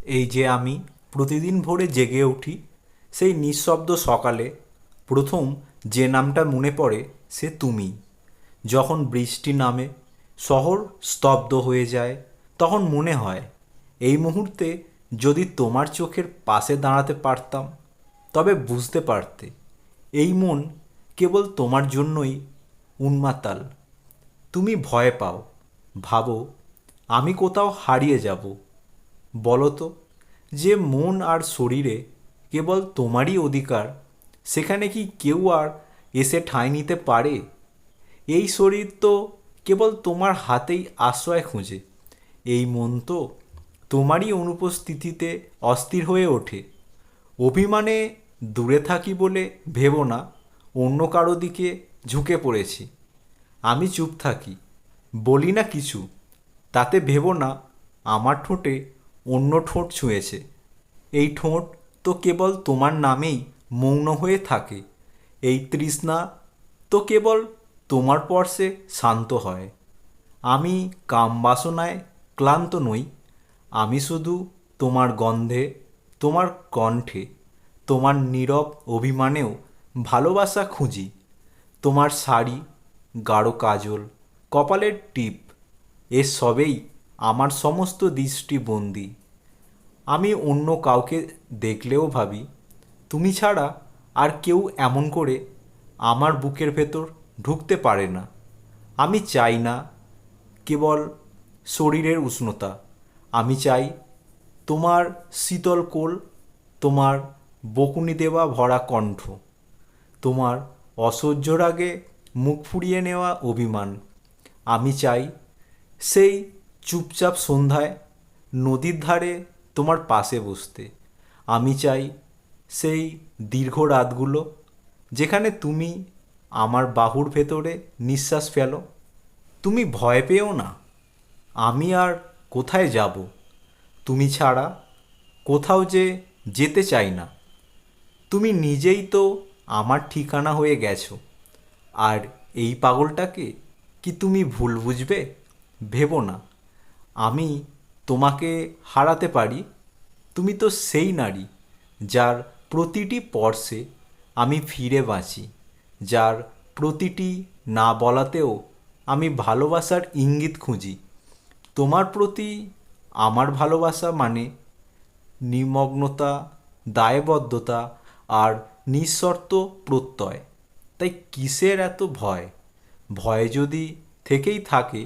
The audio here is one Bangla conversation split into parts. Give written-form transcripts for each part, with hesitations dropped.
এই যে আমি প্রতিদিন ভোরে জেগে উঠি, সেই নিঃশব্দ সকালে প্রথম যে নামটা মনে পড়ে সে তুমি। যখন বৃষ্টি নামে, শহর স্তব্ধ হয়ে যায়, তখন মনে হয় এই মুহূর্তে যদি তোমার চোখের পাশে দাঁড়াতে পারতাম, তবে বুঝতে পারতে এই মন কেবল তোমার জন্যই উন্মাতাল। তুমি ভয় পাও, ভাবো আমি কোথাও হারিয়ে যাব। বলো তো, যে মন আর শরীরে কেবল তোমারই অধিকার, সেখানে কি কেউ আর এসে ঠাঁই নিতে পারে? এই শরীর তো কেবল তোমার হাতেই আশ্রয় খুঁজে, এই মন তো তোমারই অনুপস্থিতিতে অস্থির হয়ে ওঠে। অভিমানে দূরে থাকি বলে ভেবো না অন্য কারো দিকে ঝুঁকে পড়েছি। আমি চুপ থাকি, বলি না কিছু, তাতে ভেবো না আমার ঠোঁটে অন্য ঠোঁট ছুঁয়েছে। এই ঠোঁট তো কেবল তোমার নামেই মৌন হয়ে থাকে। এই তৃষ্ণা তো কেবল তোমার স্পর্শে শান্ত হয়। আমি কামবাসনায় ক্লান্ত নই, আমি শুধু তোমার গন্ধে, তোমার কণ্ঠে, তোমার নীরব অভিমানেও ভালোবাসা খুঁজি। তোমার শাড়ি, গাঢ় কাজল, কপালের টিপ, এর সবেই আমার সমস্ত দৃষ্টিবন্দি। আমি অন্য কাউকে দেখলেও ভাবি তুমি ছাড়া আর কেউ এমন করে আমার বুকের ভেতর ঢুকতে পারে না। আমি চাই না কেবল শরীরের উষ্ণতা, আমি চাই তোমার শীতল কোল, তোমার বকুনি দেওয়া ভরা কণ্ঠ, তোমার অসহ্য রাগে মুখ ফুরিয়ে নেওয়া অভিমান। আমি চাই সেই চুপচাপ সন্ধ্যায় নদীর ধারে তোমার পাশে বসতে। আমি চাই সেই দীর্ঘ রাতগুলো যেখানে তুমি আমার বাহুর ভেতরে নিঃশ্বাস ফেলো। তুমি ভয় পেও না, আমি আর কোথায় যাব? তুমি ছাড়া কোথাও যে যেতে চাই না। তুমি নিজেই তো আমার ঠিকানা হয়ে গেছো। আর এই পাগলটাকে কি তুমি ভুল বুঝবে? ভেবো না আমি তোমাকে হারাতে পারি। তুমি তো সেই নারী যার প্রতিটি স্পর্শে আমি ফিরে বাঁচি, যার প্রতিটি না বলাতেও আমি ভালোবাসার ইঙ্গিত খুঁজি। তোমার প্রতি আমার ভালোবাসা মানে নিমগ্নতা, দায়বদ্ধতা আর নিঃশর্ত প্রত্যয়। তাই কিসের এত ভয়? ভয় যদি থেকেই থাকে,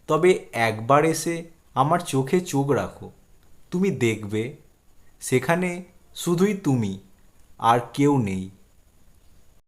তবে একবার এসে আমার চোখে চোখ রাখো। তুমি দেখবে সেখানে শুধুই তুমি, আর কেউ নেই।